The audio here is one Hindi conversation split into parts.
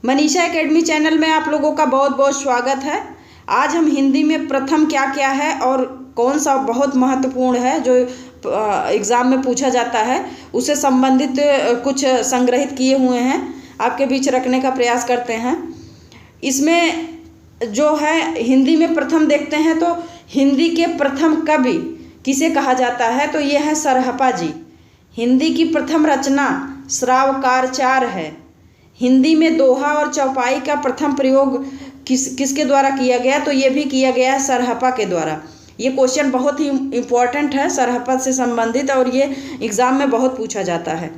मनीषा एकेडमी चैनल में आप लोगों का बहुत बहुत स्वागत है। आज हम हिंदी में प्रथम क्या क्या है और कौन सा बहुत महत्वपूर्ण है जो एग्ज़ाम में पूछा जाता है, उससे संबंधित कुछ संग्रहित किए हुए हैं, आपके बीच रखने का प्रयास करते हैं। इसमें जो है हिंदी में प्रथम देखते हैं तो हिंदी के प्रथम कवि किसे कहा जाता है, तो ये है सरहपा जी। हिंदी की प्रथम रचना श्रावकारचार है। हिंदी में दोहा और चौपाई का प्रथम प्रयोग किसके द्वारा किया गया, तो ये भी किया गया है सरहपा के द्वारा। ये क्वेश्चन बहुत ही इम्पोर्टेंट है, सरहपा से संबंधित, और ये एग्ज़ाम में बहुत पूछा जाता है।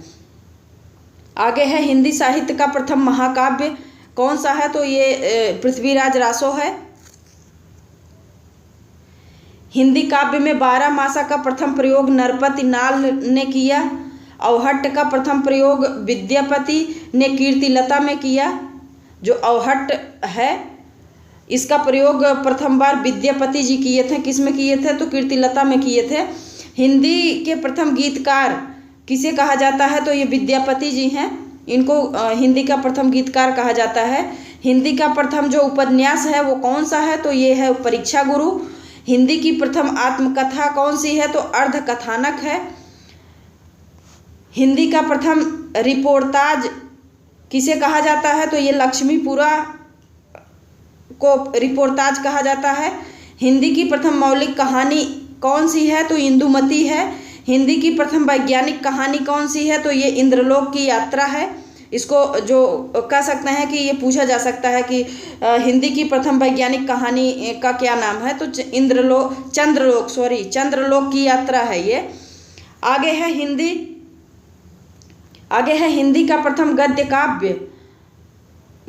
आगे है हिंदी साहित्य का प्रथम महाकाव्य कौन सा है, तो ये पृथ्वीराज रासो है। हिंदी काव्य में 12 मासा का प्रथम प्रयोग नरपति नाल ने किया। अवहट्ट का प्रथम प्रयोग विद्यापति ने कीर्तिलता में किया। जो अवहट्ट है इसका प्रयोग प्रथम बार विद्यापति जी किए थे। किस में किए थे, तो कीर्तिलता में किए थे। हिंदी के प्रथम गीतकार किसे कहा जाता है, तो ये विद्यापति जी हैं। इनको हिंदी का प्रथम गीतकार कहा जाता है। हिंदी का प्रथम जो उपन्यास है वो कौन सा है, तो ये है परीक्षा गुरु। हिंदी की प्रथम आत्मकथा कौन सी है, तो अर्धकथानक है। हिंदी का प्रथम रिपोर्टाज किसे कहा जाता है, तो ये लक्ष्मीपुरा को रिपोर्टाज कहा जाता है। हिंदी की प्रथम मौलिक कहानी कौन सी है, तो इंदुमती है। हिंदी की प्रथम वैज्ञानिक कहानी कौन सी है, तो ये इंद्रलोक की यात्रा है। इसको जो कह सकते हैं कि ये पूछा जा सकता है कि हिंदी की प्रथम वैज्ञानिक कहानी का क्या नाम है, तो चंद्रलोक की यात्रा है ये। आगे है हिंदी का प्रथम गद्य काव्य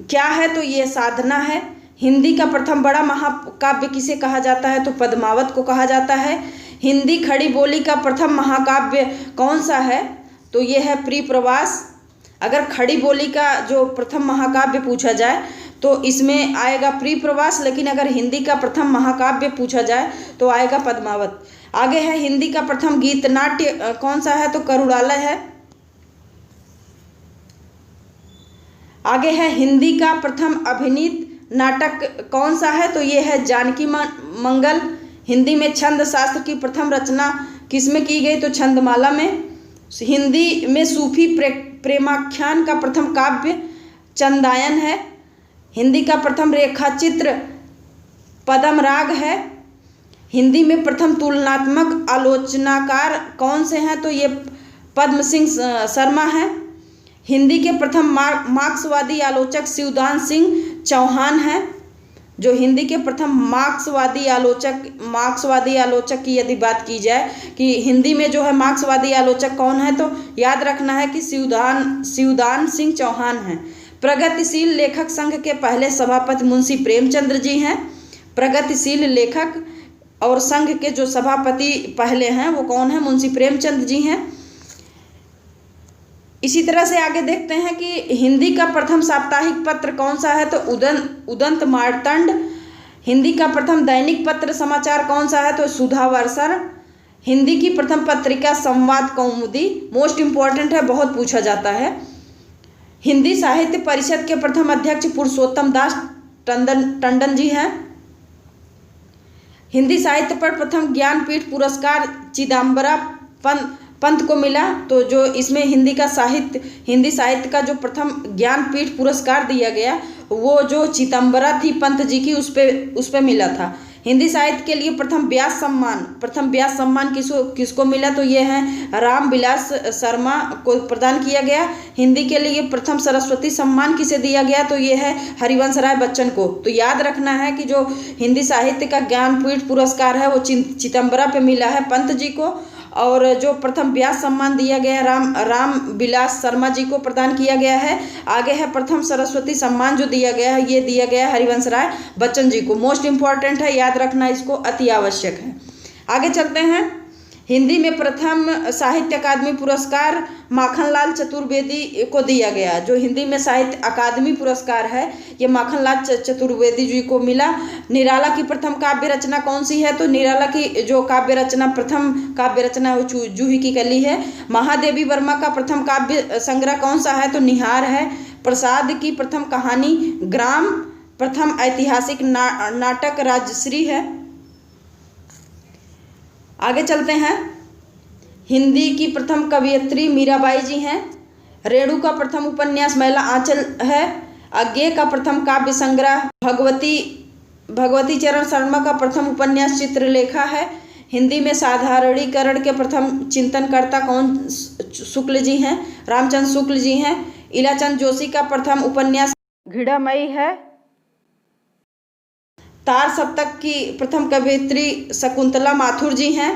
क्या है, तो ये साधना है। हिंदी का प्रथम बड़ा महाकाव्य किसे कहा जाता है, तो पद्मावत को कहा जाता है। हिंदी खड़ी बोली का प्रथम महाकाव्य कौन सा है, तो ये है प्रियप्रवास। अगर खड़ी बोली का जो प्रथम महाकाव्य पूछा जाए तो इसमें आएगा प्रियप्रवास, लेकिन अगर हिंदी का प्रथम महाकाव्य पूछा जाए तो आएगा पद्मावत। आगे है हिंदी का प्रथम गीत नाट्य कौन सा है, तो करुणालय है। आगे है हिंदी का प्रथम अभिनीत नाटक कौन सा है, तो ये है जानकी मंगल। हिंदी में छंद शास्त्र की प्रथम रचना किस में की गई, तो छंदमाला में। हिंदी में सूफी प्रेमाख्यान का प्रथम काव्य चंदायन है। हिंदी का प्रथम रेखाचित्र पद्म राग है। हिंदी में प्रथम तुलनात्मक आलोचनाकार कौन से हैं, तो ये पद्म सिंह शर्मा है। हिंदी के प्रथम मार्क्सवादी आलोचक शिवदान सिंह चौहान हैं। जो हिंदी के प्रथम मार्क्सवादी आलोचक की यदि बात की जाए कि हिंदी में जो है मार्क्सवादी आलोचक कौन है, तो याद रखना है कि शिवदान सिंह चौहान हैं। प्रगतिशील लेखक संघ के पहले सभापति मुंशी प्रेमचंद्र जी हैं। प्रगतिशील लेखक और संघ के जो सभापति पहले हैं वो कौन है, मुंशी प्रेमचंद जी हैं। इसी तरह से आगे देखते हैं कि हिंदी का प्रथम साप्ताहिक पत्र कौन सा है, तो उदंत मार्तंड। हिंदी का प्रथम दैनिक पत्र समाचार कौन सा है, तो सुधावर्षण। हिंदी की प्रथम पत्रिका संवाद कौमुदी, मोस्ट इम्पॉर्टेंट है, बहुत पूछा जाता है। हिंदी साहित्य परिषद के प्रथम अध्यक्ष पुरुषोत्तम दास टंडन जी हैं। हिंदी साहित्य पर प्रथम ज्ञानपीठ पुरस्कार चिदम्बरा पंत को मिला। तो जो इसमें हिंदी साहित्य का जो प्रथम ज्ञानपीठ पुरस्कार दिया गया वो जो चिदम्बरा थी पंत जी की, उस पे मिला था। हिंदी साहित्य के लिए प्रथम व्यास सम्मान किसको मिला, तो ये है राम विलास शर्मा को प्रदान किया गया। हिंदी के लिए प्रथम सरस्वती सम्मान किसे दिया गया, तो ये है हरिवंश राय बच्चन को। तो याद रखना है कि जो हिंदी साहित्य का ज्ञानपीठ पुरस्कार है वो चिदम्बरा पे मिला है पंत जी को, और जो प्रथम व्यास सम्मान दिया गया राम विलास शर्मा जी को प्रदान किया गया है। आगे है प्रथम सरस्वती सम्मान जो दिया गया है, ये दिया गया हरिवंश राय बच्चन जी को। मोस्ट इम्पॉर्टेंट है, याद रखना इसको, अति आवश्यक है। आगे चलते हैं। हिंदी में प्रथम साहित्य अकादमी पुरस्कार माखनलाल चतुर्वेदी को दिया गया। जो हिंदी में साहित्य अकादमी पुरस्कार है ये माखनलाल चतुर्वेदी जी को मिला। निराला की प्रथम काव्य रचना कौन सी है, तो निराला की जो काव्य रचना प्रथम काव्य रचना है वो जूही की कली है। महादेवी वर्मा का प्रथम काव्य संग्रह कौन सा है, तो निहार है। प्रसाद की प्रथम कहानी ग्राम, प्रथम ऐतिहासिक नाटक राजश्री है। आगे चलते हैं। हिंदी की प्रथम कवयित्री मीराबाई जी हैं। रेणु का प्रथम उपन्यास मैला आंचल है। अज्ञे का प्रथम काव्य संग्रह भगवती चरण शर्मा का प्रथम उपन्यास चित्रलेखा है। हिंदी में साधारणीकरण के प्रथम चिंतनकर्ता कौन शुक्ल जी हैं? रामचंद्र शुक्ल जी हैं। इलाचंद जोशी का प्रथम उपन्यास घृणामयी है। तार सप्तक की प्रथम कवयित्री शकुंतला माथुर जी हैं।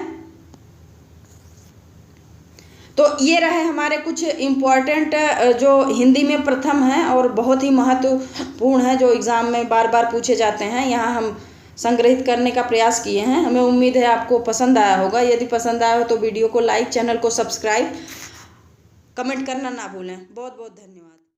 तो ये रहे हमारे कुछ इम्पॉर्टेंट जो हिंदी में प्रथम हैं और बहुत ही महत्वपूर्ण है, जो एग्ज़ाम में बार बार पूछे जाते हैं। यहाँ हम संग्रहित करने का प्रयास किए हैं। हमें उम्मीद है आपको पसंद आया होगा। यदि पसंद आया हो तो वीडियो को लाइक, चैनल को सब्सक्राइब, कमेंट करना ना भूलें। बहुत बहुत धन्यवाद।